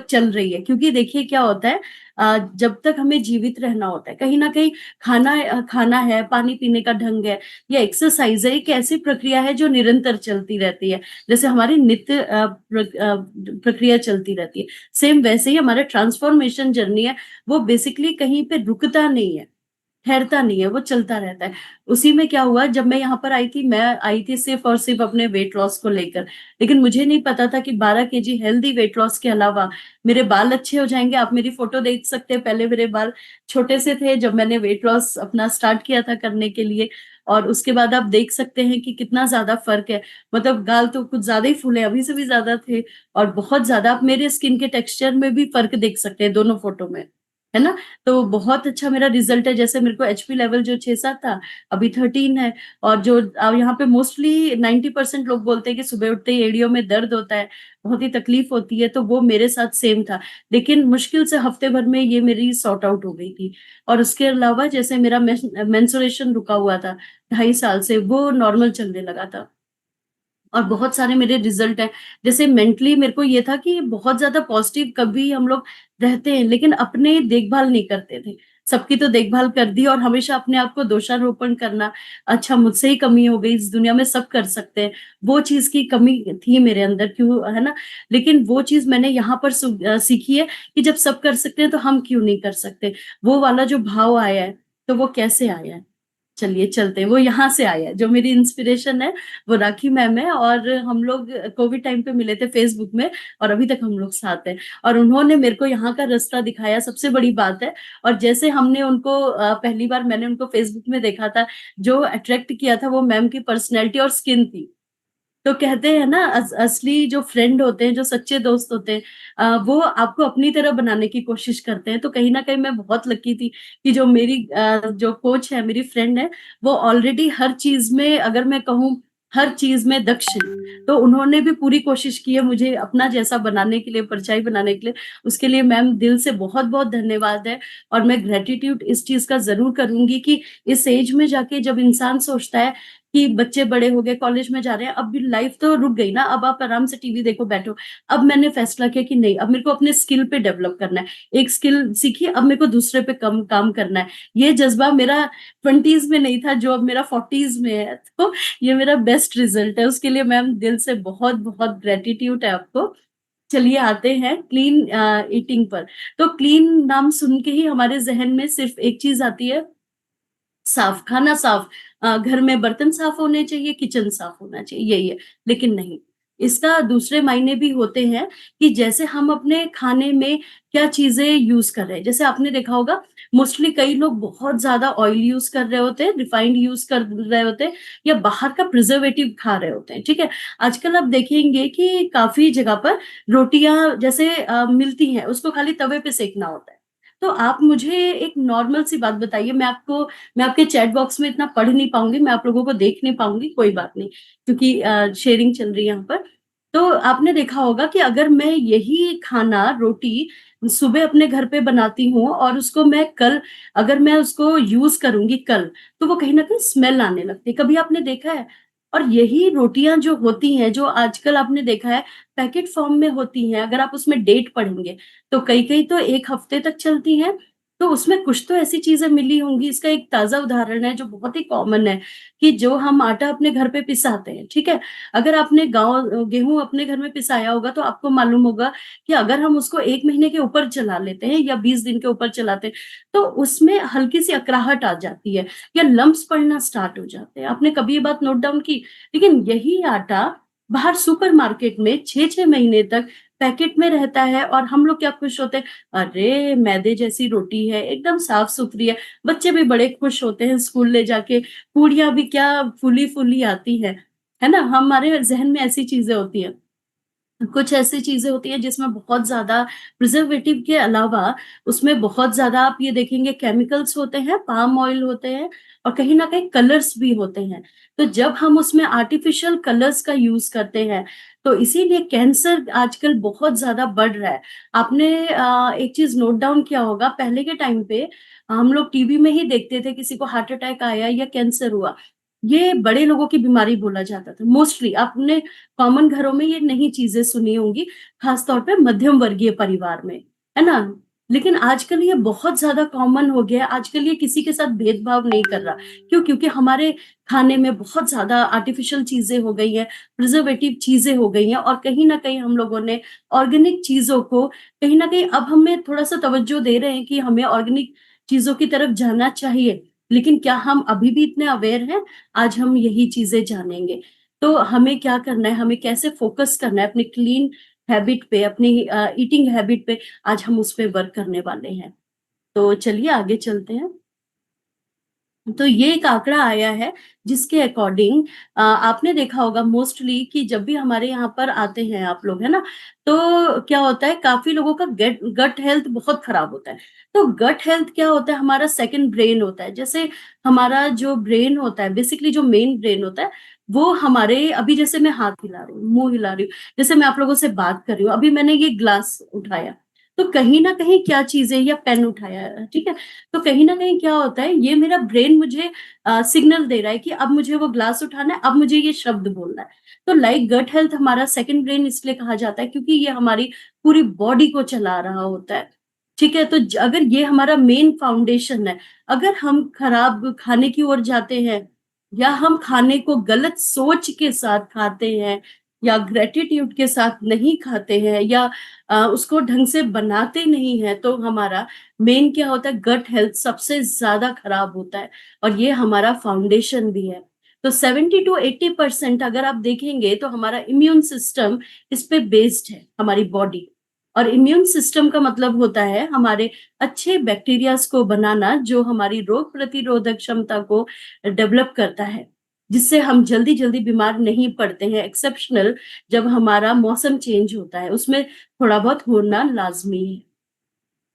चल रही है। क्योंकि देखिए क्या होता है, जब तक हमें जीवित रहना होता है, कहीं न कहीं खाना है, पानी पीने का ढंग है या एक्सरसाइज़ है, एक ऐसी प्रक्रिया है जो निरंतर चलती रहती है। जैसे हमारी नित्य प्रक्रिया चलती रहती है। सेम वैसे ही हमारा ट्रांसफॉर्मेशन जर्नी है, वो बेसिकली कहीं पे रुकता नहीं है, ठहरता नहीं है, वो चलता रहता है। उसी में क्या हुआ, जब मैं यहाँ पर आई थी, मैं आई थी सिर्फ़ और सिर्फ़ अपने वेट लॉस को लेकर। लेकिन मुझे नहीं पता था कि 12 केजी हेल्दी वेट लॉस के अलावा मेरे बाल अच्छे हो जाएँगे। आप मेरी फ़ोटो देख सकते हैं, पहले मेरे बाल छोटे से थे जब मैंने वेट लॉस अपना स्टार्ट किया था करने के लिए, और उसके बाद आप देख सकते हैं कि कितना ज़्यादा फ़र्क है। मतलब गाल तो कुछ ज़्यादा ही फूले, अभी से भी ज़्यादा थे, और बहुत ज़्यादा आप मेरे स्किन के टेक्सचर में भी फ़र्क देख सकते हैं दोनों फ़ोटो में, है ना? तो बहुत अच्छा मेरा रिज़ल्ट है। जैसे मेरे को एचपी लेवल जो 6-7 था, अभी 13 है। और जो यहाँ पे मोस्टली 90% लोग बोलते हैं कि सुबह उठते ही एड़ियों में दर्द होता है, बहुत ही तकलीफ होती है, तो वो मेरे साथ सेम था। लेकिन मुश्किल से हफ्ते भर में ये मेरी सॉर्ट आउट हो गई थी। और उसके अलावा जैसे मेरा मेंस्ट्रुएशन रुका हुआ था 2.5 साल से, वो नॉर्मल चलने लगा था। और बहुत सारे मेरे रिज़ल्ट हैं। जैसे मेंटली मेरे को ये था कि बहुत ज़्यादा पॉज़िटिव कभी हम लोग रहते हैं, लेकिन अपने देखभाल नहीं करते थे। सबकी तो देखभाल कर दी, और हमेशा अपने आप को दोषारोपण करना, अच्छा मुझसे ही कमी हो गई, इस दुनिया में सब कर सकते हैं। वो चीज़ की कमी थी मेरे अंदर, क्यों, है ना? लेकिन वो चीज़ मैंने यहाँ पर सीखी है कि जब सब कर सकते हैं तो हम क्यों नहीं कर सकते? वो वाला जो भाव आया है, तो वो कैसे आया है? चलिए चलते हैं, वो यहाँ से आया है। जो मेरी इंस्पिरेशन है, वो राखी मैम है, और हम लोग कोविड टाइम पे मिले थे फेसबुक में, और अभी तक हम लोग साथ हैं। और उन्होंने मेरे को यहाँ का रास्ता दिखाया, सबसे बड़ी बात है। और जैसे हमने उनको पहली बार मैंने उनको फेसबुक में देखा था, जो अट्रैक्ट किया था वो मैम की पर्सनैलिटी और स्किन थी। तो कहते हैं ना, असली जो फ्रेंड होते हैं, जो सच्चे दोस्त होते हैं, वो आपको अपनी तरह बनाने की कोशिश करते हैं। तो कहीं न कहीं मैं बहुत लकी थी कि जो मेरी जो कोच है, मेरी फ्रेंड है, वो ऑलरेडी हर चीज़ में, अगर मैं कहूँ हर चीज़ में दक्ष हैं। तो उन्होंने भी पूरी कोशिश की है मुझे अपना जैसा बनाने के लिए, परछाई बनाने के लिए। उसके लिए मैम दिल से बहुत-बहुत धन्यवाद है। और मैं ग्रैटिट्यूड इस चीज़ का ज़रूर करूँगी कि इस एज में जाके जब इंसान सोचता है कि बच्चे बड़े हो गए, कॉलेज में जा रहे हैं, अब भी लाइफ तो रुक गई ना, अब आप आराम से टीवी देखो, बैठो। अब मैंने फैसला किया कि नहीं, अब मेरे को अपने स्किल पे डेवलप करना है। एक स्किल सीखी, अब मेरे को दूसरे पे कम काम करना है। ये जज़्बा मेरा 20s में नहीं था, जो अब मेरा 40s में है। तो ये मेरा बेस्ट रिज़ल्ट है। उसके लिए मैम दिल से बहुत-बहुत ग्रैटिट्यूड है आपको। चलिए आते हैं क्लीन ईटिंग पर। तो क्लीन नाम सुन के ही हमारे ज़हन में सिर्फ़ एक चीज़ आती है, साफ, खाना साफ, घर में बर्तन साफ होने चाहिए, किचन साफ होना चाहिए, यही है। लेकिन नहीं, इसका दूसरे मायने भी होते हैं कि जैसे हम अपने खाने में क्या चीज़ें यूज़ कर रहे हैं। जैसे आपने देखा होगा, मोस्टली कई लोग बहुत ज़्यादा ऑयल यूज़ कर रहे होते हैं, रिफाइंड यूज़ कर रहे होते हैं, या बाहर का प्रिज़र्वेटिव खा रहे होते हैं, ठीक है? आजकल आप देखेंगे कि काफ़ी जगह पर रोटियाँ जैसे मिलती हैं, उसको खाली तवे पे सेंकना होता है। तो आप मुझे एक नॉर्मल सी बात बताइए, मैं आपके चैट बॉक्स में इतना पढ़ नहीं पाऊँगी, मैं आप लोगों को देख नहीं पाऊँगी, कोई बात नहीं, क्योंकि शेयरिंग चल रही है यहाँ पर। तो आपने देखा होगा कि अगर मैं यही खाना, रोटी सुबह अपने घर पे बनाती हूँ, और उसको मैं कल, अगर मैं उसको यूज़ करूँगी कल, तो वो कहीं न कहीं स्मेल आने लगती है। कभी आपने देखा है? और यही रोटियाँ जो होती हैं, जो आजकल आपने देखा है पैकेट फॉर्म में होती हैं, अगर आप उसमें डेट पढ़ेंगे, तो कई-कई तो 1 हफ्ते तक चलती हैं। तो उसमें कुछ तो ऐसी चीज़ें मिली होंगी। इसका एक ताज़ा उदाहरण है जो बहुत ही कॉमन है, कि जो हम आटा अपने घर पे पिसाते हैं, ठीक है? अगर आपने गेहूँ अपने घर में पिसाया होगा, तो आपको मालूम होगा कि अगर हम उसको 1 महीने के ऊपर चला लेते हैं या 20 दिन के ऊपर चलाते हैं, तो उसमें हल्की-सी अकड़ाहट आ जाती है, या लम्प्स पड़ना स्टार्ट हो जाते हैं। आपने कभी ये बात नोट डाउन की? लेकिन यही आटा बाहर सुपरमार्केट में 6-6 महीने तक पैकेट में रहता है, और हम लोग क्या खुश होते हैं, अरे! मैदे जैसी रोटी है, एकदम साफ-सुथरी है। बच्चे भी बड़े खुश होते हैं स्कूल ले जाके, पूड़ियाँ भी क्या फूली-फूली आती हैं, है ना? हमारे ज़हन में ऐसी चीज़ें होती हैं। कुछ ऐसी चीज़ें होती हैं जिसमें बहुत ज़्यादा प्रिज़र्वेटिव के अलावा उसमें बहुत ज़्यादा आप ये देखेंगे केमिकल्स होते हैं, पाम ऑयल होते हैं, और कहीं न कहीं कलर्स भी होते हैं। तो जब हम उसमें आर्टिफ़िशियल कलर्स का यूज़ करते हैं, तो इसीलिए कैंसर आजकल बहुत ज़्यादा बढ़ रहा है। आपने एक चीज़ नोट डाउन किया होगा, पहले के टाइम पे हम लोग टीवी में ही देखते थे किसी को हार्ट अटैक आया या कैंसर हुआ। ये बड़े लोगों की बीमारी बोला जाता था मोस्टली। आपने कॉमन घरों में ये नहीं चीजें सुनी होंगी, खास तौर पे मध्यम वर्गीय परिवार में, है ना? लेकिन आजकल ये बहुत ज्यादा कॉमन हो गया है। आजकल ये किसी के साथ भेदभाव नहीं कर रहा। क्यों? क्योंकि हमारे खाने में बहुत ज्यादा आर्टिफिशियल चीजें हो गई हैं, प्रिजर्वेटिव चीजें हो गई हैं, और कहीं ना कहीं हम लोगों ने ऑर्गेनिक चीजों को कहीं ना कहीं अब हमें थोड़ा सा तवज्जो दे रहे हैं कि हमें ऑर्गेनिक चीजों की तरफ जाना चाहिए। लेकिन क्या हम अभी भी इतने अवेयर हैं? आज हम यही चीजें जानेंगे। तो हमें क्या करना है, हमें कैसे फोकस करना है अपनी क्लीन हैबिट पे, अपनी ईटिंग हैबिट पे, आज हम उस पे वर्क करने वाले हैं। तो चलिए आगे चलते हैं। तो ये एक आंकड़ा आया है जिसके अकॉर्डिंग आपने देखा होगा मोस्टली कि जब भी हमारे यहाँ पर आते हैं आप लोग, है ना? तो क्या होता है, काफी लोगों का गेट गट हेल्थ बहुत खराब होता है। तो गट हेल्थ क्या होता है? हमारा सेकंड ब्रेन होता है। जैसे हमारा जो ब्रेन होता है, बेसिकली जो मेन ब्रेन होता है, वो हमारे अभी जैसे मैं हाथ हिला रही हूँ, मुंह हिला रही हूँ, जैसे मैं आप लोगों से बात कर रही हूँ, अभी मैंने ये ग्लास उठाया, तो कहीं ना कहीं क्या चीजें, या पेन उठाया, ठीक है, तो कहीं ना कहीं क्या होता है, ये मेरा ब्रेन मुझे सिग्नल दे रहा है कि अब मुझे वो ग्लास उठाना है, अब मुझे ये शब्द बोलना है। तो लाइक गट हेल्थ हमारा सेकंड ब्रेन इसलिए कहा जाता है क्योंकि ये हमारी पूरी बॉडी को चला रहा होता है। ठीक है, तो अगर ये हमारा मेन फाउंडेशन है, अगर हम खराब खाने की ओर जाते हैं, या हम खाने को गलत सोच के साथ खाते हैं, या ग्रेटिट्यूड के साथ नहीं खाते हैं, या उसको ढंग से बनाते नहीं है, तो हमारा मेन क्या होता है, गट हेल्थ सबसे ज्यादा खराब होता है। और ये हमारा फाउंडेशन भी है। तो 70 to 80% अगर आप देखेंगे तो हमारा इम्यून सिस्टम इस पे बेस्ड है, हमारी बॉडी। और इम्यून सिस्टम का मतलब होता है हमारे अच्छे बैक्टीरियाज को बनाना, जो हमारी रोग प्रतिरोधक क्षमता को डेवलप करता है, जिससे हम जल्दी जल्दी बीमार नहीं पड़ते हैं। एक्सेप्शनल जब हमारा मौसम चेंज होता है, उसमें थोड़ा बहुत होना लाजमी है।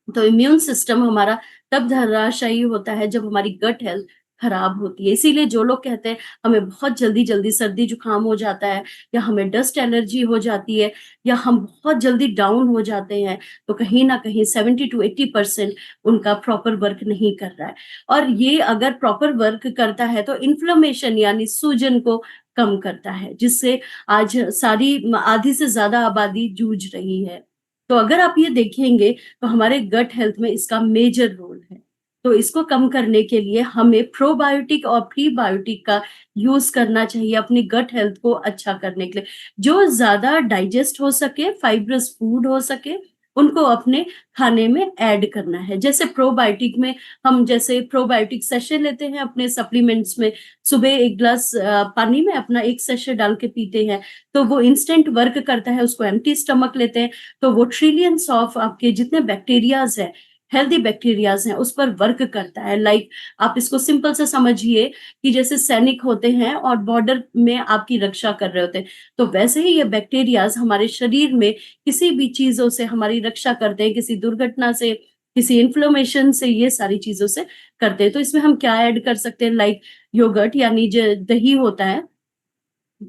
तो इम्यून सिस्टम हमारा तब धराशायी होता है जब हमारी गट हेल्थ खराब होती है। इसीलिए जो लोग कहते हैं हमें बहुत जल्दी जल्दी सर्दी जुकाम हो जाता है, या हमें डस्ट एलर्जी हो जाती है, या हम बहुत जल्दी डाउन हो जाते हैं, तो कहीं ना कहीं 70 to 80% उनका प्रॉपर वर्क नहीं कर रहा है। और ये अगर प्रॉपर वर्क करता है तो इन्फ्लेमेशन यानी सूजन को कम करता है, जिससे आज सारी आधी से ज्यादा आबादी जूझ रही है। तो अगर आप ये देखेंगे तो हमारे गट हेल्थ में इसका मेजर रोल है। तो इसको कम करने के लिए हमें प्रोबायोटिक और प्रीबायोटिक का यूज करना चाहिए अपनी गट हेल्थ को अच्छा करने के लिए। जो ज्यादा डाइजेस्ट हो सके, फाइब्रस फूड हो सके, उनको अपने खाने में ऐड करना है। जैसे प्रोबायोटिक में हम जैसे प्रोबायोटिक सेशे लेते हैं अपने सप्लीमेंट्स में, सुबह एक ग्लास पानी में अपना एक सेशे डाल के पीते हैं, तो वो इंस्टेंट वर्क करता है। उसको एम्प्टी स्टमक लेते हैं तो वो ट्रिलियंस ऑफ आपके जितने बैक्टीरियाज है, हेल्दी बैक्टीरियाज हैं, उस पर वर्क करता है। लाइक आप इसको सिंपल से समझिए कि जैसे सैनिक होते हैं और बॉर्डर में आपकी रक्षा कर रहे होते हैं, तो वैसे ही ये बैक्टीरियाज हमारे शरीर में किसी भी चीजों से हमारी रक्षा करते हैं, किसी दुर्घटना से, किसी इन्फ्लेमेशन से, ये सारी चीजों से करते हैं। तो इसमें हम क्या ऐड कर सकते हैं? लाइक योगर्ट यानी जो दही होता है,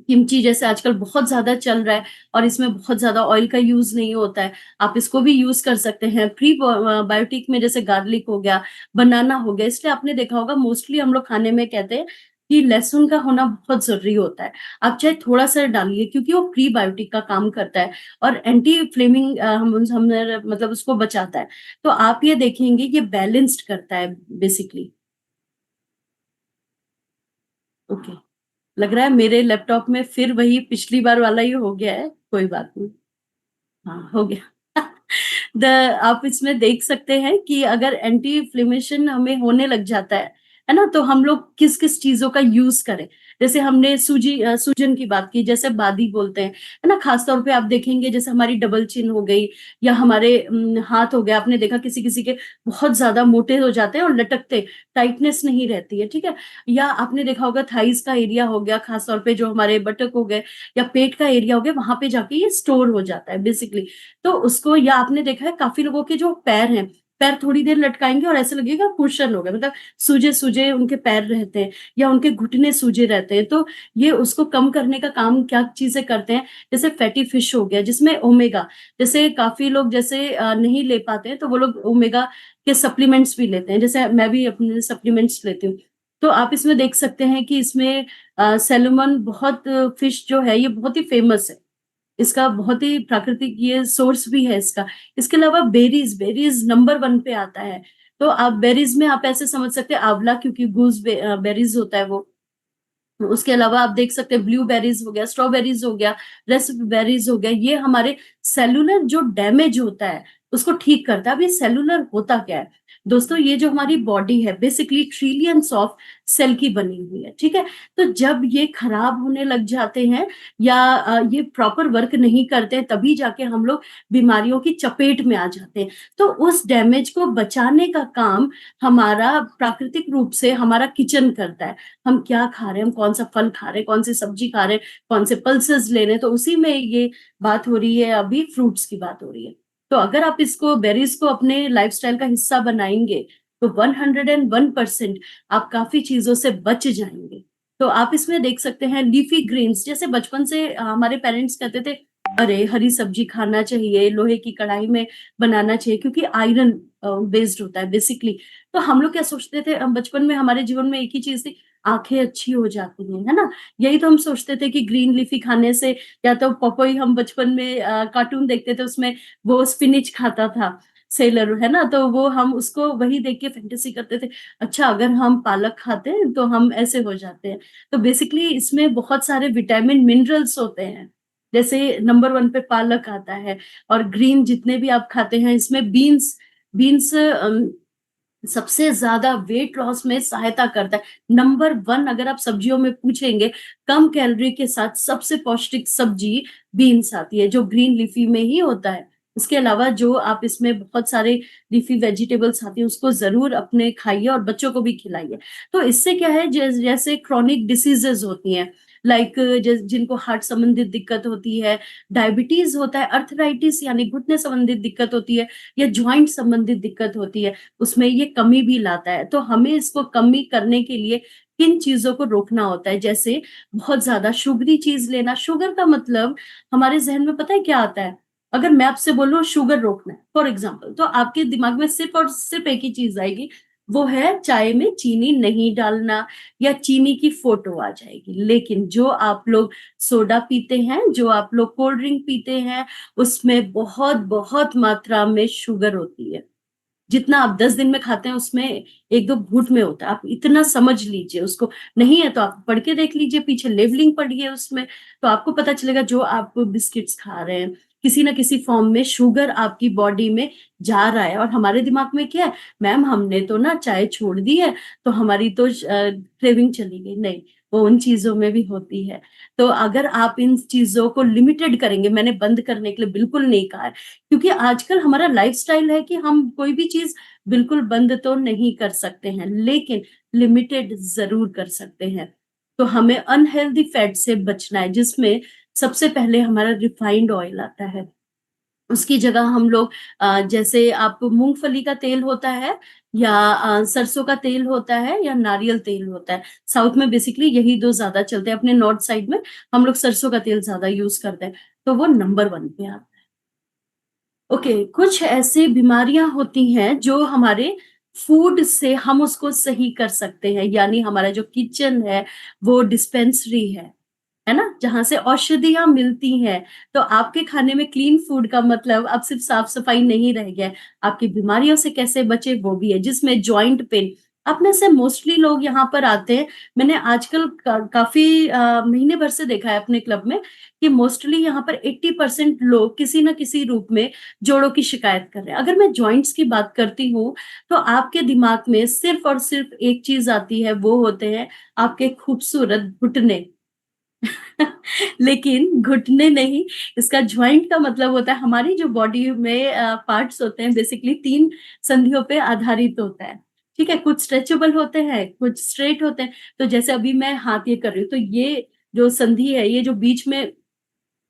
किमची जैसे आजकल बहुत ज्यादा चल रहा है, और इसमें बहुत ज्यादा ऑयल का यूज नहीं होता है, आप इसको भी यूज कर सकते हैं। प्री बायोटिक में जैसे गार्लिक हो गया, बनाना हो गया, इसलिए आपने देखा होगा मोस्टली हम लोग खाने में कहते हैं कि लहसुन का होना बहुत जरूरी होता है। आप चाहे थोड़ा सा डालिए, क्योंकि वो प्री बायोटिक का काम करता है, और एंटी फ्लेमिंग हमने मतलब उसको बचाता है। तो आप ये देखेंगे ये बैलेंस्ड करता है बेसिकली। ओके, लग रहा है मेरे लैपटॉप में फिर वही पिछली बार वाला ही हो गया है, कोई बात नहीं। हाँ, हो गया। द आप इसमें देख सकते हैं कि अगर एंटी इन्फ्लेमेशन हमें होने लग जाता है ना? तो हम लोग किस किस चीजों का यूज करें। जैसे हमने सूजन की बात की, जैसे बादी बोलते हैं, है ना? खासतौर पे आप देखेंगे जैसे हमारी डबल चिन हो गई, या हमारे हाथ हो गया। आपने देखा किसी किसी के बहुत ज्यादा मोटे हो जाते हैं और लटकते, टाइटनेस नहीं रहती है, ठीक है। या आपने देखा होगा थाइस का एरिया हो गया, खासतौर पे जो हमारे बटक हो गए, या पेट का एरिया हो गया, वहां पे जाके ये स्टोर हो जाता है बेसिकली। तो उसको, या आपने देखा है काफी लोगों के जो पैर हैं, पैर थोड़ी देर लटकाएंगे और ऐसे लगेगा कुशन हो गया, मतलब सूजे सूजे उनके पैर रहते हैं, या उनके घुटने सूजे रहते हैं। तो ये उसको कम करने का काम क्या चीजें करते हैं? जैसे फैटी फिश हो गया जिसमें ओमेगा, जैसे काफी लोग जैसे नहीं ले पाते हैं, तो वो लोग ओमेगा के सप्लीमेंट्स भी लेते हैं, जैसे मैं भी अपने सप्लीमेंट्स लेती हूँ। तो आप इसमें देख सकते हैं कि इसमें सैल्मन बहुत फिश जो है ये बहुत ही फेमस है। इसका बहुत ही प्राकृतिक ये सोर्स भी है इसका। इसके अलावा बेरीज, बेरीज नंबर 1 पे आता है। तो आप बेरीज में आप ऐसे समझ सकते हैं आंवला, क्योंकि गूस बेरीज होता है वो। उसके अलावा आप देख सकते हैं ब्लूबेरीज हो गया, स्ट्रॉबेरीज हो गया, रेस्पबेरीज हो गया। ये हमारे सेलुलर जो डैमेज होता है उसको ठीक करता है। अब ये सेलुलर होता क्या है दोस्तों? ये जो हमारी बॉडी है बेसिकली ट्रिलियंस ऑफ सेल की बनी हुई है, ठीक है। तो जब ये खराब होने लग जाते हैं या ये प्रॉपर वर्क नहीं करते हैं, तभी जाके हम लोग बीमारियों की चपेट में आ जाते हैं। तो उस डैमेज को बचाने का काम हमारा प्राकृतिक रूप से हमारा किचन करता है। हम क्या खा रहे हैं, हम कौन सा फल खा रहे हैं, कौन सी सब्जी खा रहे हैं, कौन से पल्सेस ले रहे हैं, तो उसी में ये बात हो रही है। अभी फ्रूट्स की बात हो रही है। तो अगर आप इसको बेरीज को अपने लाइफस्टाइल का हिस्सा बनाएंगे तो 101% आप काफी चीजों से बच जाएंगे। तो आप इसमें देख सकते हैं लीफी ग्रेन्स, जैसे बचपन से हमारे पेरेंट्स कहते थे अरे हरी सब्जी खाना चाहिए, लोहे की कढ़ाई में बनाना चाहिए, क्योंकि आयरन बेस्ड होता है बेसिकली। तो हम लोग क्या सोचते थे, बचपन में हमारे जीवन में एक ही चीज थी, आंखें अच्छी हो जाती हैं, है ना। यही तो हम सोचते थे कि ग्रीन लीफी खाने से, या तो पपोई, हम बचपन में कार्टून देखते थे उसमें वो स्पिनिच खाता था सेलर, है ना। तो वो हम उसको वही देख के फैंटेसी करते थे, अच्छा अगर हम पालक खाते हैं तो हम ऐसे हो जाते हैं। तो बेसिकली इसमें बहुत सारे विटामिन मिनरल्स होते हैं। जैसे नंबर 1 पे पालक आता है, और ग्रीन जितने भी आप खाते हैं इसमें बीन्स, बीन्स सबसे ज्यादा वेट लॉस में सहायता करता है। नंबर 1 अगर आप सब्जियों में पूछेंगे, कम कैलोरी के साथ सबसे पौष्टिक सब्जी बीन्स आती है, जो ग्रीन लीफी में ही होता है। इसके अलावा जो आप इसमें बहुत सारे लीफी वेजिटेबल्स आती है उसको जरूर अपने खाइए और बच्चों को भी खिलाइए। तो इससे क्या है, जैसे क्रॉनिक डिसीजेस होती हैं, लाइक जिनको हार्ट संबंधित दिक्कत होती है, डायबिटीज होता है, अर्थराइटिस यानी घुटने संबंधित दिक्कत होती है, या ज्वाइंट संबंधित दिक्कत होती है, उसमें ये कमी भी लाता है। तो हमें इसको कमी करने के लिए किन चीजों को रोकना होता है, जैसे बहुत ज्यादा शुगरी चीज लेना। शुगर का मतलब हमारे जहन में पता है क्या आता है? अगर मैं आपसे बोलूं शुगर रोकना है फॉर एग्जाम्पल, तो आपके दिमाग में सिर्फ और सिर्फ एक ही चीज आएगी, वो है चाय में चीनी नहीं डालना, या चीनी की फोटो आ जाएगी। लेकिन जो आप लोग सोडा पीते हैं, जो आप लोग कोल्ड ड्रिंक पीते हैं, उसमें बहुत बहुत मात्रा में शुगर होती है। जितना आप 10 दिन में खाते हैं उसमें एक दो घूंट में होता है। आप इतना समझ लीजिए उसको। नहीं है तो आप पढ़ के देख लीजिए, पीछे लेबलिंग पढ़िए उसमें, तो आपको पता चलेगा जो आप बिस्किट्स खा रहे हैं किसी ना किसी फॉर्म में शुगर आपकी बॉडी में जा रहा है। और हमारे दिमाग में क्या है, मैम हमने तो ना चाय छोड़ दी है तो हमारी तो क्रेविंग चली गई। नहीं, वो उन चीजों में भी होती है। तो अगर आप इन चीजों को लिमिटेड करेंगे, मैंने बंद करने के लिए बिल्कुल नहीं कहा है, क्योंकि आजकल हमारा लाइफस्टाइल है कि हम कोई भी चीज बिल्कुल बंद तो नहीं कर सकते हैं, लेकिन लिमिटेड जरूर कर सकते हैं। तो हमें अनहेल्दी फैट से बचना है, जिसमें सबसे पहले हमारा रिफाइंड ऑयल आता है। उसकी जगह हम लोग जैसे आप मूंगफली का तेल होता है, या सरसों का तेल होता है, या नारियल तेल होता है। साउथ में बेसिकली यही दो ज्यादा चलते हैं, अपने नॉर्थ साइड में हम लोग सरसों का तेल ज्यादा यूज करते हैं। तो वो नंबर 1 पे आता है। ओके, कुछ ऐसी बीमारियां होती हैं जो हमारे फूड से हम उसको सही कर सकते हैं, यानी हमारा जो किचन है वो डिस्पेंसरी है ना, जहां से औषधियां मिलती हैं। तो आपके खाने में क्लीन फूड का मतलब अब सिर्फ साफ सफाई नहीं रह गया है, आपकी बीमारियों से कैसे बचे वो भी है, जिसमें जॉइंट पेन। आप में से मोस्टली लोग यहाँ पर आते हैं, मैंने आजकल काफी महीने भर से देखा है अपने क्लब में कि मोस्टली यहाँ पर 80% लोग किसी ना किसी रूप में जोड़ों की शिकायत कर रहे हैं। अगर मैं जॉइंट्स की बात करती हूँ तो आपके दिमाग में सिर्फ और सिर्फ एक चीज आती है, वो होते हैं आपके खूबसूरत घुटने। लेकिन घुटने नहीं, इसका ज्वाइंट का मतलब होता है हमारी जो बॉडी में पार्ट्स होते हैं बेसिकली 3 संधियों पे आधारित होता है। ठीक है, कुछ स्ट्रेचेबल होते हैं, कुछ स्ट्रेट होते हैं। तो जैसे अभी मैं हाथ ये कर रही हूँ, तो ये जो संधि है, ये जो बीच में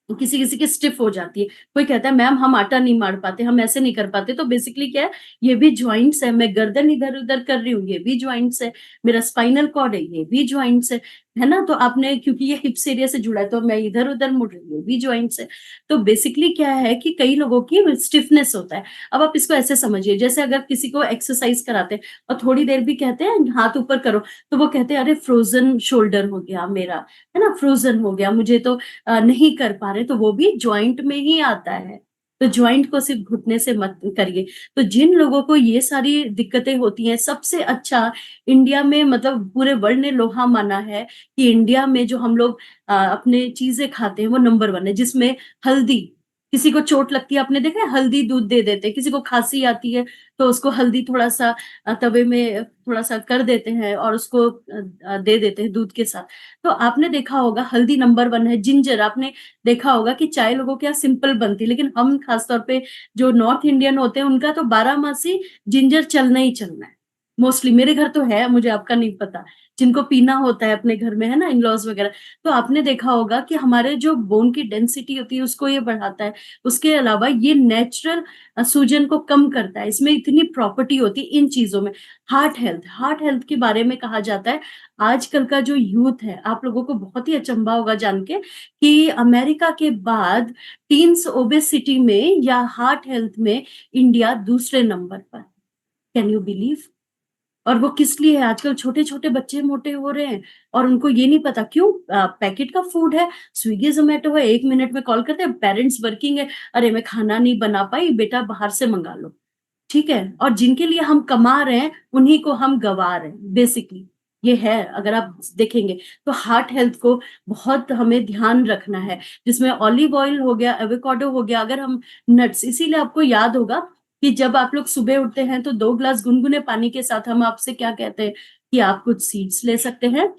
किसी किसी की स्टिफ हो जाती है। कोई कहता है मैम हम आटा नहीं मार पाते, हम ऐसे नहीं कर पाते। तो बेसिकली क्या है, ये भी ज्वाइंट्स है। मैं गर्दन इधर उधर कर रही हूँ, ये भी ज्वाइंट्स है। मेरा स्पाइनल कॉर्ड है, ये भी ज्वाइंट्स है। है ना? तो आपने, क्योंकि ये हिप्स एरिया से जुड़ा है तो मैं इधर उधर मुड़ रही हूँ भी ज्वाइंट से। तो बेसिकली क्या है कि कई लोगों की स्टिफनेस होता है। अब आप इसको ऐसे समझिए, जैसे अगर किसी को एक्सरसाइज कराते हैं और थोड़ी देर भी कहते हैं हाथ ऊपर करो, तो वो कहते हैं अरे फ्रोजन शोल्डर हो गया मेरा, है ना, फ्रोजन हो गया, मुझे तो नहीं कर पा रहे। तो वो भी ज्वाइंट में ही आता है। तो ज्वाइंट को सिर्फ घुटने से मत करिए। तो जिन लोगों को ये सारी दिक्कतें होती हैं, सबसे अच्छा इंडिया में, मतलब पूरे वर्ल्ड ने लोहा माना है कि इंडिया में जो हम लोग अपने चीजें खाते हैं वो नंबर वन है, जिसमें हल्दी, किसी को चोट लगती है आपने देखा है हल्दी दूध दे देते हैं, किसी को खांसी आती है तो उसको हल्दी थोड़ा सा तवे में थोड़ा सा कर देते हैं और उसको दे देते हैं दूध के साथ। तो आपने देखा होगा हल्दी नंबर वन है। जिंजर आपने देखा होगा कि चाय लोगों के यहाँ सिंपल बनती है, लेकिन हम खासतौर पे जो नॉर्थ इंडियन होते हैं उनका तो 12 मासी जिंजर चलना ही चलना है। मोस्टली मेरे घर तो है, मुझे आपका नहीं पता, जिनको पीना होता है अपने घर में, है ना, इनलॉज वगैरह। तो आपने देखा होगा कि हमारे जो बोन की डेंसिटी होती है उसको ये बढ़ाता है। उसके अलावा ये नेचुरल सूजन को कम करता है। इसमें इतनी प्रॉपर्टी होती है इन चीजों में। हार्ट हेल्थ के बारे में कहा जाता है, आजकल का जो यूथ है, आप लोगों को बहुत ही अचंभा होगा जान के कि अमेरिका के बाद टीन्स ओबेसिटी में या हार्ट हेल्थ में इंडिया दूसरे नंबर पर। Can you believe? और वो किस लिए है? आजकल छोटे छोटे बच्चे मोटे हो रहे हैं और उनको ये नहीं पता क्यों। पैकेट का फूड है, स्विगी जोमेटो है, 1 मिनट में कॉल करते हैं, पेरेंट्स वर्किंग है, अरे मैं खाना नहीं बना पाई बेटा बाहर से मंगा लो। ठीक है, और जिनके लिए हम कमा रहे हैं उन्हीं को हम गवा रहे हैं बेसिकली। ये है, अगर आप देखेंगे तो हार्ट हेल्थ को बहुत हमें ध्यान रखना है, जिसमें ऑलिव ऑयल हो गया, एवोकाडो हो गया, अगर हम नट्स, इसीलिए आपको याद होगा कि जब आप लोग सुबह उठते हैं तो 2 ग्लास गुनगुने पानी के साथ हम आपसे क्या कहते हैं कि आप कुछ सीड्स ले सकते हैं।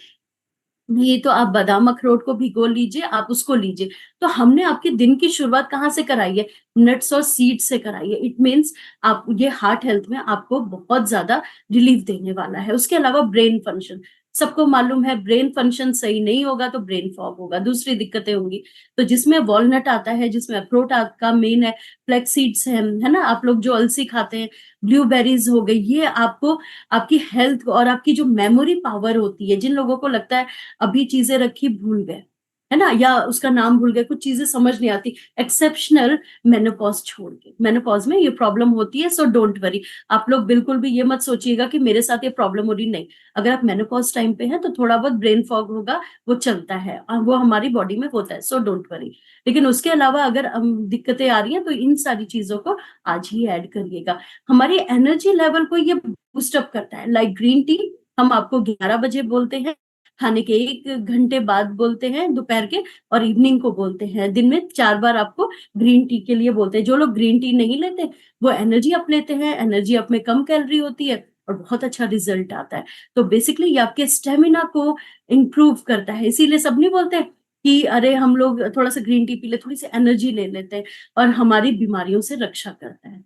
नहीं तो आप बादाम अखरोट को भिगो लीजिए, आप उसको लीजिए। तो हमने आपके दिन की शुरुआत कहाँ से कराई है? नट्स और सीड से कराई है। इट मीन्स आप ये हार्ट हेल्थ में आपको बहुत ज्यादा रिलीफ देने वाला है। उसके अलावा ब्रेन फंक्शन, सबको मालूम है ब्रेन फंक्शन सही नहीं होगा तो ब्रेन फॉग होगा, दूसरी दिक्कतें होंगी। तो जिसमें वॉलनट आता है, जिसमें अखरोट का मेन है, फ्लैक्स सीड्स है ना, आप लोग जो अलसी खाते हैं, ब्लूबेरीज हो गई, ये आपको आपकी हेल्थ और आपकी जो मेमोरी पावर होती है, जिन लोगों को लगता है अभी चीजें रखी भूल गए, है ना, या उसका नाम भूल गए, कुछ चीजें समझ नहीं आती, एक्सेप्शनल मेनोपॉज छोड़ के, मेनोपॉज में ये प्रॉब्लम होती है। सो डोंट वरी, आप लोग बिल्कुल भी ये मत सोचिएगा कि मेरे साथ ये प्रॉब्लम हो रही, नहीं। अगर आप मेनोपॉज टाइम पे हैं तो थोड़ा बहुत ब्रेन फॉग होगा, वो चलता है, वो हमारी बॉडी में होता है, सो डोंट वरी। लेकिन उसके अलावा अगर दिक्कतें आ रही हैं तो इन सारी चीजों को आज ही ऐड करिएगा। हमारी एनर्जी लेवल को ये बूस्टअप करता है। लाइक ग्रीन टी हम आपको 11 बजे बोलते हैं, खाने के 1 घंटे बाद बोलते हैं दोपहर के, और इवनिंग को बोलते हैं, दिन में 4 बार आपको ग्रीन टी के लिए बोलते हैं। जो लोग ग्रीन टी नहीं लेते वो एनर्जी अप लेते हैं, एनर्जी अप में कम कैलोरी होती है और बहुत अच्छा रिजल्ट आता है। तो बेसिकली ये आपके स्टेमिना को इंप्रूव करता है। इसीलिए सब नहीं बोलते कि अरे हम लोग थोड़ा सा ग्रीन टी पी ले, थोड़ी सी एनर्जी ले लेते हैं, और हमारी बीमारियों से रक्षा करता है।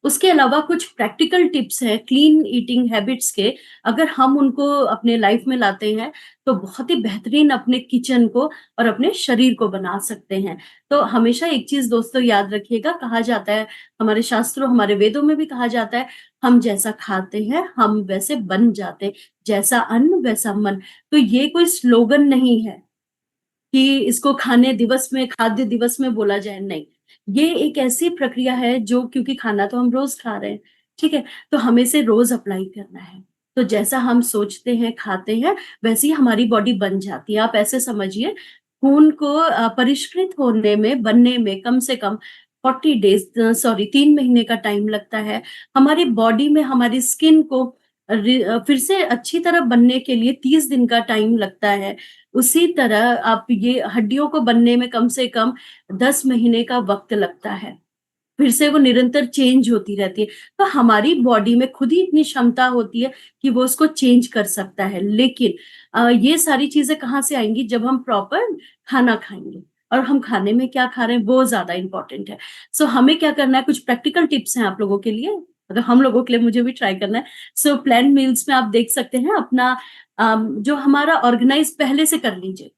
उसके अलावा कुछ प्रैक्टिकल टिप्स हैं क्लीन ईटिंग हैबिट्स के, अगर हम उनको अपने लाइफ में लाते हैं तो बहुत ही बेहतरीन अपने किचन को और अपने शरीर को बना सकते हैं। तो हमेशा एक चीज दोस्तों याद रखिएगा, कहा जाता है हमारे शास्त्रों, हमारे वेदों में भी कहा जाता है, हम जैसा खाते हैं हम वैसे बन जाते हैं, जैसा अन्न वैसा मन। तो ये कोई स्लोगन नहीं है कि इसको खाने दिवस में, खाद्य दिवस में बोला जाए, नहीं। ये एक ऐसी प्रक्रिया है जो, क्योंकि खाना तो हम रोज खा रहे हैं, ठीक है, तो हमें इसे रोज अप्लाई करना है। तो जैसा हम सोचते हैं खाते हैं वैसे ही हमारी बॉडी बन जाती है। आप ऐसे समझिए, खून को परिष्कृत होने में, बनने में कम से कम 40 डेज, सॉरी 3 महीने का टाइम लगता है। हमारी बॉडी में हमारी स्किन को फिर से अच्छी तरह बनने के लिए 30 दिन का टाइम लगता है। उसी तरह आप ये हड्डियों को बनने में कम से कम 10 महीने का वक्त लगता है। फिर से वो निरंतर चेंज होती रहती है। तो हमारी बॉडी में खुद ही इतनी क्षमता होती है कि वो उसको चेंज कर सकता है। लेकिन ये सारी चीजें कहाँ से आएंगी? जब हम प्रॉपर खाना खाएंगे, और हम खाने में क्या खा रहे हैं वो ज्यादा इंपॉर्टेंट है। सो हमें क्या करना है, कुछ प्रैक्टिकल टिप्स हैं आप लोगों के लिए, अगर हम लोगों के लिए, मुझे भी ट्राई करना है। सो प्लान मील्स में आप देख सकते हैं अपना जो हमारा ऑर्गेनाइज पहले से कर लीजिए।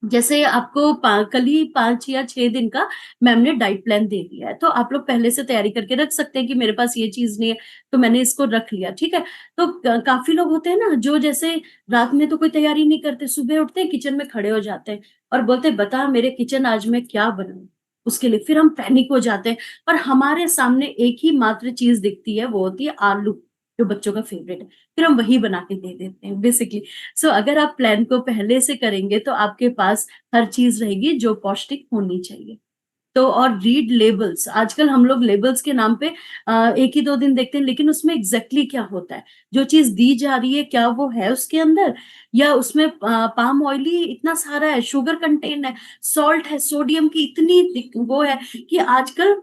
जैसे आपको कल ही 5 या 6 दिन का मैम ने डाइट प्लान दे दिया है, तो आप लोग पहले से तैयारी करके रख सकते हैं कि मेरे पास ये चीज़ नहीं है, तो मैंने इसको रख लिया, ठीक है? तो क काफ़ी लोग होते हैं ना, जो जैसे रात में तो कोई तैयारी नहीं करते, सुबह उठते हैं, किचन में खड़े हो जाते हैं और बोलते हैं, "बता मेरे किचन आज मैं क्या बनाऊँ?" उसके लिए फिर हम पैनिक हो जाते हैं और हमारे सामने एक ही मात्र चीज़ दिखती है, वो होती है आलू, जो बच्चों का फेवरेट है। फिर हम वही बना के दे देते हैं बेसिकली। सो अगर आप प्लान को पहले से करेंगे तो आपके पास हर चीज़ रहेगी जो पौष्टिक होनी चाहिए। तो और रीड लेबल्स, आजकल हम लोग लेबल्स के नाम पे 1 ही 2 दिन देखते हैं, लेकिन उसमें एग्ज़ैक्टली क्या होता है? जो चीज़ दी जा रही है, क्या वो है उसके अंदर? या उसमें पाम ऑयल ही इतना सारा है, शुगर कंटेंट है, सॉल्ट है, सोडियम की इतनी वो है कि आजकल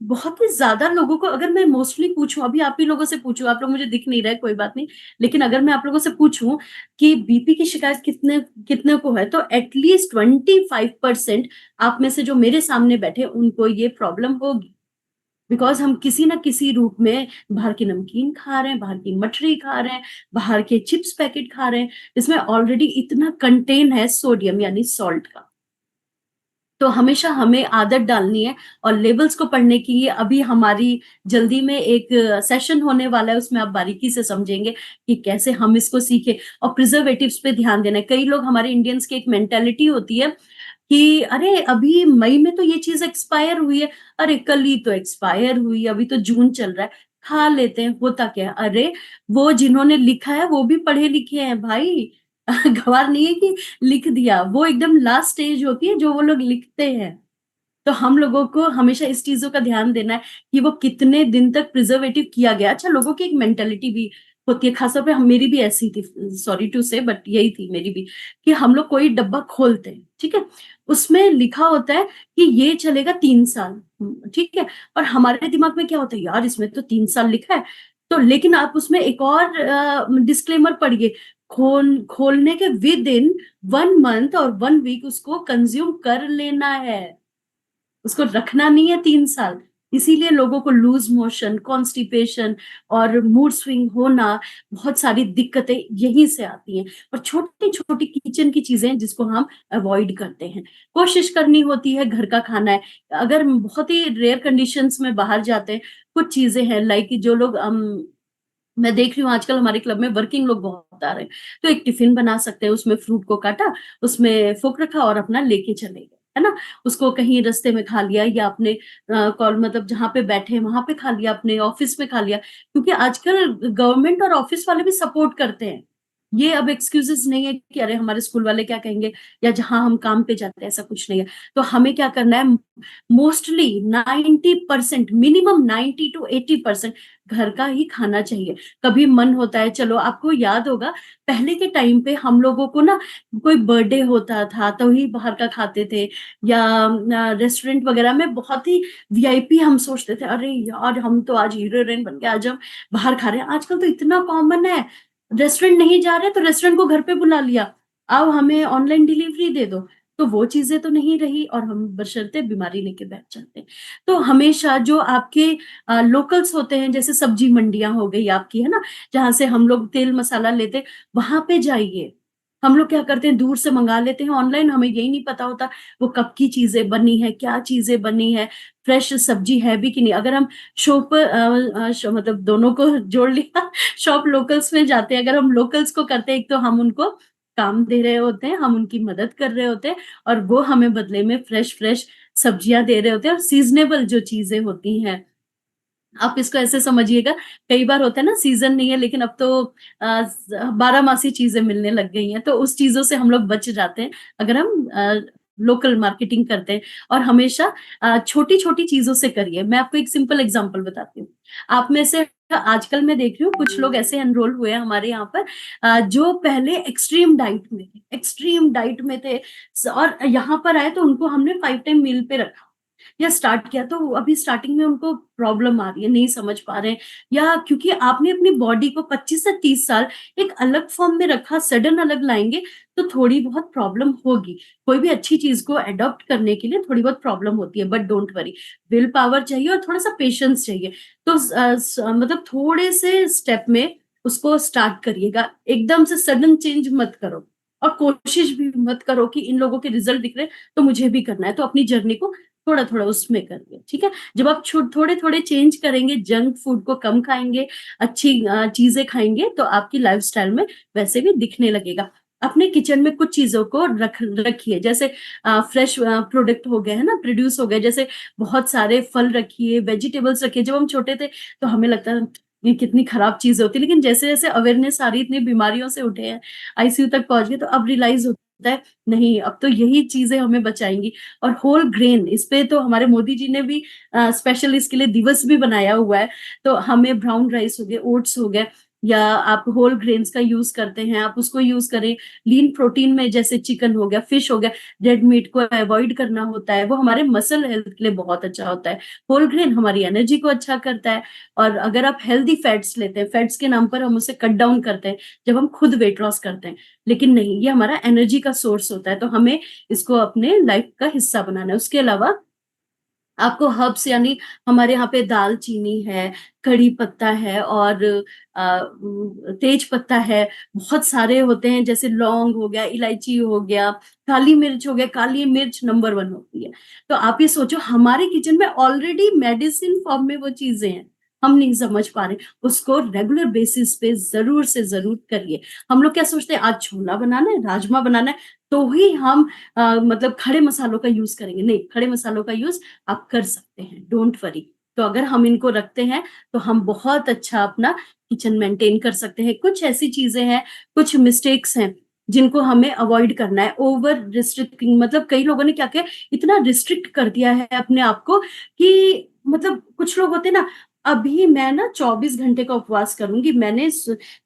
बहुत ही ज़्यादा लोगों को, अगर मैं मोस्टली पूछूँ, अभी आप ही लोगों से पूछूँ, आप लोग मुझे दिख नहीं रहे, कोई बात नहीं। लेकिन अगर मैं आप लोगों से पूछूँ कि बीपी की शिकायत कितने कितने को है, तो एट लीस्ट 25% आप में से जो मेरे सामने बैठे उनको ये प्रॉब्लम होगी। बिकॉज़ हम किसी न किसी रूप में बाहर की नमकीन खा रहे हैं, बाहर की मठरी खा रहे हैं, बाहर के चिप्स पैकेट खा रहे हैं, जिसमें ऑलरेडी इतना कंटेन है सोडियम यानी सॉल्ट का। तो हमेशा हमें आदत डालनी है और लेबल्स को पढ़ने की, ये अभी हमारी जल्दी में एक सेशन होने वाला है, उसमें आप बारीकी से समझेंगे कि कैसे हम इसको सीखें और प्रिजर्वेटिव्स पे ध्यान देना है। कई लोग, हमारे इंडियंस की एक मेंटालिटी होती है कि अरे अभी मई में तो ये चीज़ एक्सपायर हुई है, अरे कल ही तो एक्सपायर हुई है, अभी तो जून चल रहा है, खा लेते हैं, होता क्या है? अरे वो जिन्होंने लिखा है वो भी पढ़े लिखे हैं भाई। गँवार नहीं है कि लिख दिया, वो एकदम लास्ट स्टेज होती है जो वो लोग लिखते हैं। तो हम लोगों को हमेशा इस चीज़ों का ध्यान देना है कि वो कितने दिन तक प्रिज़र्वेटिव किया गया। अच्छा, लोगों की एक मेंटालिटी भी होती है, ख़ास तौर पे हम, मेरी भी ऐसी थी, सॉरी टू से बट यही थी मेरी भी, कि हम लोग कोई डब्बा खोलते हैं, ठीक है? उसमें लिखा होता है कि ये चलेगा 3 साल, ठीक है? और हमारे दिमाग में क्या होता है, यार इसमें तो 3 साल लिखा है, तो लेकिन आप उसमें एक और डिस्क्लेमर पढ़िए, खोलने के विदिन 1 मंथ और 1 वीक उसको कंज़्यूम कर लेना है। उसको रखना नहीं है 3 साल। इसीलिए लोगों को लूज़ मोशन, कॉन्स्टिपेशन और मूड स्विंग होना, बहुत सारी दिक्कतें यहीं से आती हैं और छोटी-छोटी किचन की चीज़ें हैं जिसको हम अवॉइड करते हैं। कोशिश करनी होती है घर का खाना है। अगर बहुत ही रेयर कंडीशंस में बाहर जाते हैं, कुछ चीज़ें हैं लाइक जो लोग मैं देख रही हूँ आजकल हमारे क्लब में वर्किंग लोग बहुत आ रहे हैं। तो एक टिफ़िन बना सकते हैं, उसमें फ्रूट को काटा, उसमें फ़ोक रखा और अपना लेके चले गए, है ना? उसको कहीं रास्ते में खा लिया या अपने कॉल मतलब जहाँ पे बैठे हैं वहाँ पे खा लिया, अपने ऑफ़िस में खा लिया। क्योंकि आजकल गवर्नमेंट और ऑफ़िस वाले भी सपोर्ट करते हैं। ये अब एक्सक्यूज़ेज़ नहीं है कि अरे हमारे स्कूल वाले क्या कहेंगे या जहाँ हम काम पे जाते हैं, ऐसा कुछ नहीं है। तो हमें क्या करना है, मोस्टली 90% मिनिमम 90 टू 80% घर का ही खाना चाहिए। कभी मन होता है, चलो आपको याद होगा पहले के टाइम पे हम लोगों को ना कोई बर्थडे होता था तो ही बाहर का खाते थे या रेस्टोरेंट वगैरह में बहुत ही वीआईपी हम सोचते थे, अरे यार हम तो आज हीरो-हीरोइन बन के आज हम बाहर खा रहे हैं। आजकल तो इतना कॉमन है, रेस्टोरेंट नहीं जा रहे तो रेस्टोरेंट को घर पे बुला लिया, आओ हमें ऑनलाइन डिलीवरी दे दो। तो वो चीज़ें तो नहीं रही और हम बशर्ते बीमारी लेके बैठ जाते हैं। तो हमेशा जो आपके लोकल्स होते हैं, जैसे सब्जी मंडियाँ हो गई आपकी, है ना? जहाँ से हम लोग तेल मसाला लेते हैं, वहाँ पे जाइए। हम लोग क्या करते हैं, दूर से मँगा लेते हैं ऑनलाइन, हमें यही नहीं पता होता वो कब की चीज़ें बनी हैं, क्या चीज़ें बनी हैं, फ्रेश सब्जी है भी कि नहीं। अगर हम शॉप मतलब दोनों को जोड़ लिया, शॉप लोकल्स में जाते हैं, अगर हम लोकल्स को करते हैं, एक तो हम उनको काम दे रहे होते हैं, हम उनकी मदद कर रहे होते हैं और वो हमें बदले में फ्रेश-फ्रेश सब्जियाँ दे रहे होते हैं और सीज़नेबल जो चीज़ें होती हैं, आप इसको ऐसे समझिएगा, कई बार होता है ना सीज़न नहीं है लेकिन अब तो बारहमासी चीज़ें मिलने लग गई हैं, तो उस चीज़ों से हम लोग बच जाते हैं, अगर हम लोकल मार्केटिंग करते हैं और हमेशा छोटी-छोटी चीज़ों से करिए। मैं आपको एक सिंपल एग्ज़ाम्पल बताती हूँ। आप में से आजकल मैं देख रही हूँ कुछ लोग ऐसे एनरोल हुए हैं हमारे यहाँ पर जो पहले एक्सट्रीम डाइट में थे और यहाँ पर आए तो उनको हमने 5 टाइम मील पे रखा। या स्टार्ट किया तो अभी स्टार्टिंग में उनको प्रॉब्लम आ रही है, नहीं समझ पा रहे हैं या क्योंकि आपने अपनी बॉडी को 25 से 30 साल एक अलग फॉर्म में रखा, सडन अलग लाएँगे तो थोड़ी बहुत प्रॉब्लम होगी। कोई भी अच्छी चीज़ को अडॉप्ट करने के लिए थोड़ी बहुत प्रॉब्लम होती है, but don't worry, will power चाहिए और थोड़ा-सा पेशेंस चाहिए। तो मतलब थोड़े से स्टेप में उसको स्टार्ट करिएगा, एकदम से सडन चेंज मत करो। और कोशिश भी मत करो कि इन लोगों के रिजल्ट दिख रहे हैं तो मुझे भी करना है, तो अपनी जर्नी को थोड़ा थोड़ा उसमें करिए, ठीक है। जब आप थोड़े थोड़े चेंज करेंगे, जंक फूड को कम खाएंगे, अच्छी चीजें खाएंगे, तो आपकी लाइफस्टाइल में वैसे भी दिखने लगेगा। अपने किचन में कुछ चीजों को रखिए, जैसे फ्रेश प्रोडक्ट हो गए है ना, प्रोड्यूस हो गए, जैसे बहुत सारे फल रखिए, वेजिटेबल्स रखिए। जब हम छोटे थे तो हमें लगता है ये कितनी खराब चीज होती है, लेकिन जैसे जैसे अवेयरनेस आ रही, इतनी बीमारियों से उठे हैं, आईसीयू तक पहुंच गए, तो अब रियलाइज होता है नहीं, अब तो यही चीजें हमें बचाएंगी। और होल ग्रेन, इस पे तो हमारे मोदी जी ने भी स्पेशल इसके लिए दिवस भी बनाया हुआ है। तो हमें ब्राउन राइस हो गए, ओट्स हो गए, या आप होल ग्रेन्स का यूज करते हैं, आप उसको यूज करें। लीन प्रोटीन में जैसे चिकन हो गया, फिश हो गया, रेड मीट को अवॉइड करना होता है, वो हमारे मसल हेल्थ के लिए बहुत अच्छा होता है। होल ग्रेन हमारी एनर्जी को अच्छा करता है। और अगर आप हेल्दी फैट्स लेते हैं, फैट्स के नाम पर हम उसे कट डाउन करते हैं जब हम खुद वेट लॉस करते हैं, लेकिन नहीं, ये हमारा एनर्जी का सोर्स होता है, तो हमें इसको अपने लाइफ का हिस्सा बनाना है। उसके अलावा आपको हर्ब्स, यानी हमारे यहाँ पे दालचीनी है, कड़ी पत्ता है, और तेज पत्ता है, बहुत सारे होते हैं, जैसे लौंग हो गया, इलायची हो गया, काली मिर्च हो गया। काली मिर्च नंबर 1 होती है। तो आप ये सोचो, हमारे किचन में ऑलरेडी मेडिसिन फॉर्म में वो चीजें हैं, हम नहीं समझ पा रहे, उसको रेगुलर बेसिस पे जरूर से जरूर करिए। हम लोग क्या सोचते हैं, आज छोला बनाना है, राजमा बनाना है, तो ही हम मतलब खड़े मसालों का यूज करेंगे। नहीं, खड़े मसालों का यूज आप कर सकते हैं, डोंट वरी। तो अगर हम इनको रखते हैं तो हम बहुत अच्छा अपना किचन मेंटेन कर सकते हैं। कुछ ऐसी चीजें हैं, कुछ मिस्टेक्स हैं जिनको हमें अवॉइड करना है। ओवर रिस्ट्रिक्टिंग, मतलब कई लोगों ने क्या किया, इतना रिस्ट्रिक्ट कर दिया है अपने आप को कि मतलब कुछ लोग होते हैं ना, अभी मैं ना 24 घंटे का उपवास करूंगी, मैंने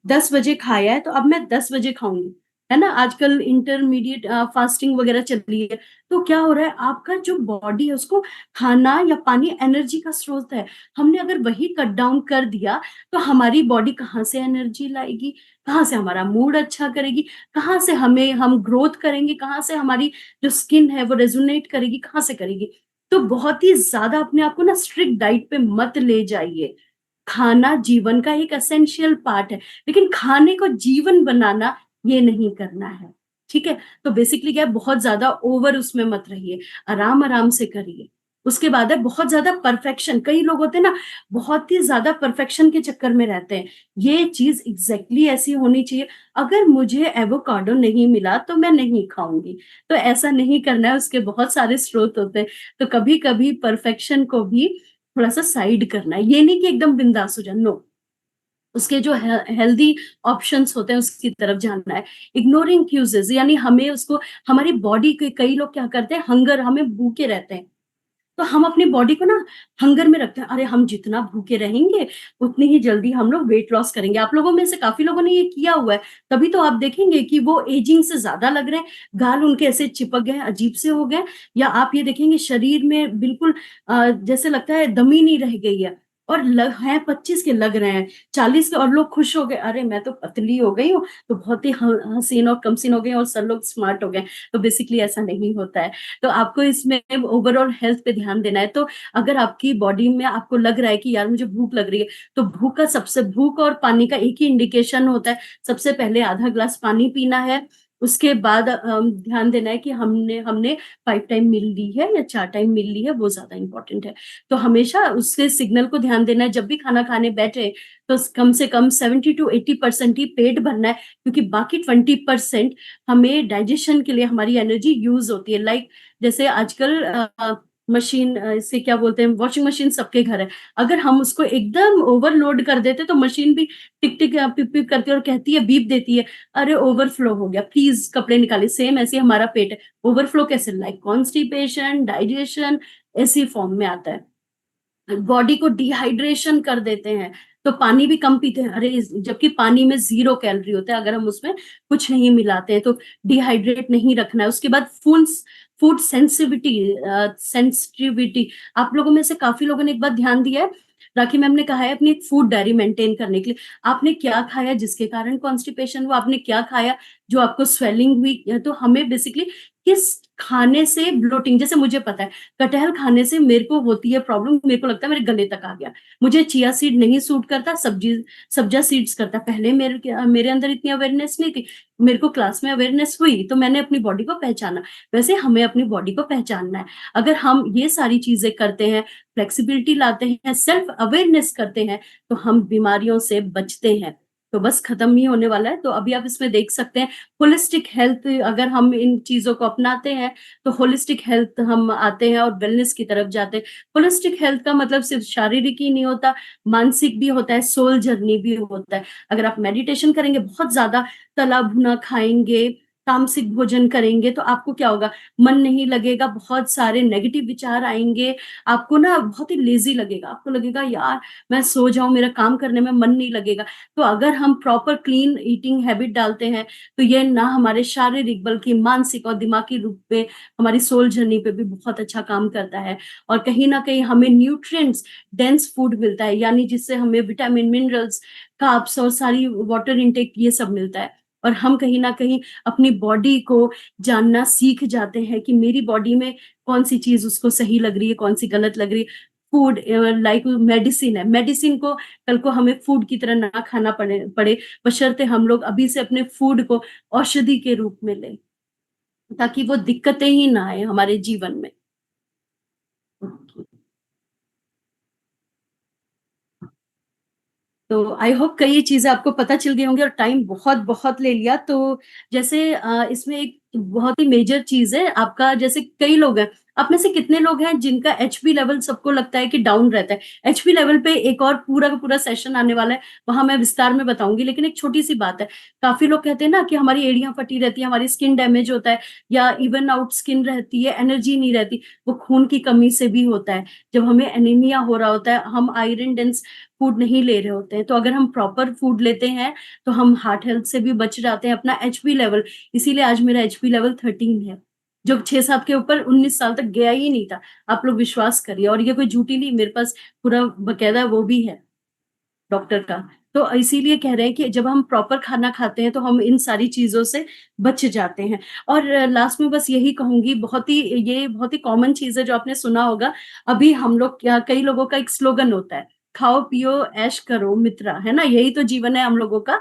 10 बजे खाया है तो अब मैं 10 बजे खाऊंगी, है ना। आजकल इंटरमीडिएट फास्टिंग वगैरह चल रही है। तो क्या हो रहा है, आपका जो बॉडी है उसको खाना या पानी एनर्जी का स्रोत है, हमने अगर वही कट डाउन कर दिया तो हमारी बॉडी कहाँ से एनर्जी लाएगी, कहाँ से हमारा मूड अच्छा करेगी, कहाँ से हम ग्रोथ करेंगे, कहाँ से हमारी जो स्किन है वो रेजोनेट करेगी, कहाँ से करेगी। तो बहुत ही ज्यादा अपने आप को ना स्ट्रिक्ट डाइट पे मत ले जाइए। खाना जीवन का एक एसेंशियल पार्ट है, लेकिन खाने को जीवन बनाना ये नहीं करना है, ठीक है। तो बेसिकली क्या है, बहुत ज्यादा ओवर उसमें मत रहिए, आराम आराम से करिए। उसके बाद है बहुत ज्यादा परफेक्शन, कई लोग होते हैं ना, बहुत ही ज्यादा परफेक्शन के चक्कर में रहते हैं। ये चीज एग्जैक्टली ऐसी होनी चाहिए, अगर मुझे एवोकाडो नहीं मिला तो मैं नहीं खाऊंगी, तो ऐसा नहीं करना है, उसके बहुत सारे स्रोत होते हैं। तो कभी कभी परफेक्शन को भी थोड़ा सा साइड करना है, ये नहीं कि एकदम बिंदास हो जाए, नो, उसके जो हेल्दी ऑप्शंस होते हैं उसकी तरफ जानना है। इग्नोरिंग क्यूजेस, यानी हमें उसको, हमारी बॉडी के कई लोग क्या करते हैं, हंगर, हमें भूखे रहते हैं, तो हम अपनी बॉडी को ना हंगर में रखते हैं, अरे हम जितना भूखे रहेंगे उतनी ही जल्दी हम लोग वेट लॉस करेंगे। आप लोगों में से काफी लोगों ने ये किया हुआ है, तभी तो आप देखेंगे कि वो एजिंग से ज्यादा लग रहे हैं, गाल उनके ऐसे चिपक गए हैं, अजीब से हो गए। या आप ये देखेंगे शरीर में बिल्कुल जैसे लगता है दमी नहीं रह गई है, और हैं 25 के लग रहे हैं, 40 के, और लोग खुश हो गए, अरे मैं तो पतली हो गई हूँ, तो बहुत ही हसीन और कमसीन हो गए और सब लोग स्मार्ट हो गए। तो बेसिकली ऐसा नहीं होता है। तो आपको इसमें ओवरऑल हेल्थ पे ध्यान देना है। तो अगर आपकी बॉडी में आपको लग रहा है कि यार मुझे भूख लग रही है, तो भूख और पानी का एक ही इंडिकेशन होता है, सबसे पहले आधा ग्लास पानी पीना है। उसके बाद ध्यान देना है कि हमने हमने 5 टाइम मील ली है या 4 टाइम मील ली है, वो ज्यादा इंपॉर्टेंट है। तो हमेशा उसके सिग्नल को ध्यान देना है, जब भी खाना खाने बैठे तो कम से कम 70 to 80% ही पेट भरना है, क्योंकि बाकी 20% हमें डाइजेशन के लिए हमारी एनर्जी यूज होती है। लाइक जैसे आजकल मशीन, इसे क्या बोलते हैं, वॉशिंग मशीन सबके घर है, अगर हम उसको एकदम ओवरलोड कर देते तो मशीन भी टिक टिक पिप पिप करती है और कहती है, बीप देती है, अरे ओवरफ्लो हो गया, प्लीज कपड़े निकालिए। सेम ऐसे हमारा पेट है, ओवरफ्लो कैसे, लाइक कॉन्स्टिपेशन, डाइजेशन, ऐसी फॉर्म में आता है। बॉडी को डिहाइड्रेशन कर देते हैं, तो पानी भी कम पीते हैं, अरे जबकि पानी में 0 कैलोरी होता है, अगर हम उसमें कुछ नहीं मिलाते हैं, तो डिहाइड्रेट नहीं रखना है। उसके बाद फूड सेंसिटिविटी, आप लोगों में से काफी लोगों ने एक बात ध्यान दिया है, राखी मैम ने कहा है अपनी फूड डायरी मेंटेन करने के लिए, आपने क्या खाया जिसके कारण कॉन्स्टिपेशन हुआ, आपने क्या खाया जो आपको स्वेलिंग हुई, तो हमें बेसिकली किस खाने से ब्लोटिंग, जैसे मुझे पता है कटहल खाने से मेरे को होती है प्रॉब्लम, मेरे को लगता है मेरे गले तक आ गया। मुझे चिया सीड नहीं सूट करता, सब्जा सीड्स करता। पहले मेरे अंदर इतनी अवेयरनेस नहीं थी। मेरे को क्लास में अवेयरनेस हुई तो मैंने अपनी बॉडी को पहचाना। वैसे हमें अपनी बॉडी को पहचानना है। अगर हम ये सारी चीजें करते हैं, फ्लेक्सिबिलिटी लाते हैं, सेल्फ अवेयरनेस करते हैं, तो हम बीमारियों से बचते हैं। तो बस खत्म ही होने वाला है। तो अभी आप इसमें देख सकते हैं होलिस्टिक हेल्थ, अगर हम इन चीजों को अपनाते हैं तो होलिस्टिक हेल्थ हम आते हैं और वेलनेस की तरफ जाते हैं। होलिस्टिक हेल्थ का मतलब सिर्फ शारीरिक ही नहीं होता, मानसिक भी होता है, सोल जर्नी भी होता है। अगर आप मेडिटेशन करेंगे, बहुत ज्यादा तला भुना खाएंगे, तामसिक भोजन करेंगे, तो आपको क्या होगा, मन नहीं लगेगा, बहुत सारे नेगेटिव विचार आएंगे, आपको ना बहुत ही लेजी लगेगा, आपको लगेगा यार मैं सो जाऊं, मेरा काम करने में मन नहीं लगेगा। तो अगर हम प्रॉपर क्लीन ईटिंग हैबिट डालते हैं तो ये ना हमारे शारीरिक बल्कि मानसिक और दिमागी रूप पे, हमारी सोल जर्नी पे भी बहुत अच्छा काम करता है। और कहीं ना कहीं हमें न्यूट्रिएंट्स डेंस फूड मिलता है, यानी जिससे हमें विटामिन, मिनरल्स, कार्ब्स और सारी वाटर इनटेक ये सब मिलता है। और हम कहीं ना कहीं अपनी बॉडी को जानना सीख जाते हैं कि मेरी बॉडी में कौन सी चीज उसको सही लग रही है, कौन सी गलत लग रही है। फूड लाइक मेडिसिन है, मेडिसिन को कल को हमें फूड की तरह ना खाना पड़े, बशर्ते हम लोग अभी से अपने फूड को औषधि के रूप में लें, ताकि वो दिक्कतें ही ना आए हमारे जीवन में। तो आई होप कई चीजें आपको पता चल गई होंगी, और टाइम बहुत बहुत ले लिया। तो जैसे इसमें एक बहुत ही मेजर चीज है आपका, जैसे कई लोग हैं, आप में से कितने लोग हैं जिनका एचपी लेवल सबको लगता है कि डाउन रहता है। एचपी लेवल पे एक और पूरा का पूरा सेशन आने वाला है, वहां मैं विस्तार में बताऊंगी। लेकिन एक छोटी सी बात है, काफी लोग कहते हैं ना कि हमारी एड़ियां फटी रहती है, हमारी स्किन डैमेज होता है, या इवन आउट स्किन रहती है, एनर्जी नहीं रहती। वो खून की कमी से भी होता है। जब हमें एनीमिया हो रहा होता है, हम आयरन डेंस फूड नहीं ले रहे होते हैं, तो अगर हम प्रॉपर फूड लेते हैं तो हम हार्ट हेल्थ से भी बच जाते हैं। अपना एचपी लेवल, इसीलिए आज मेरा एचपी लेवल 13 है, जो 6 साल के ऊपर 19 साल तक गया ही नहीं था। आप लोग विश्वास करिए, और ये कोई झूठी नहीं, मेरे पास पूरा बकायदा वो भी है डॉक्टर का। तो इसीलिए कह रहे हैं कि जब हम प्रॉपर खाना खाते हैं तो हम इन सारी चीजों से बच जाते हैं। और लास्ट में बस यही कहूंगी, ये बहुत ही कॉमन चीज है जो आपने सुना होगा। अभी हम लोग क्या, कई लोगों का एक स्लोगन होता है, खाओ पियो ऐश करो मित्रा, है ना, यही तो जीवन है हम लोगों का।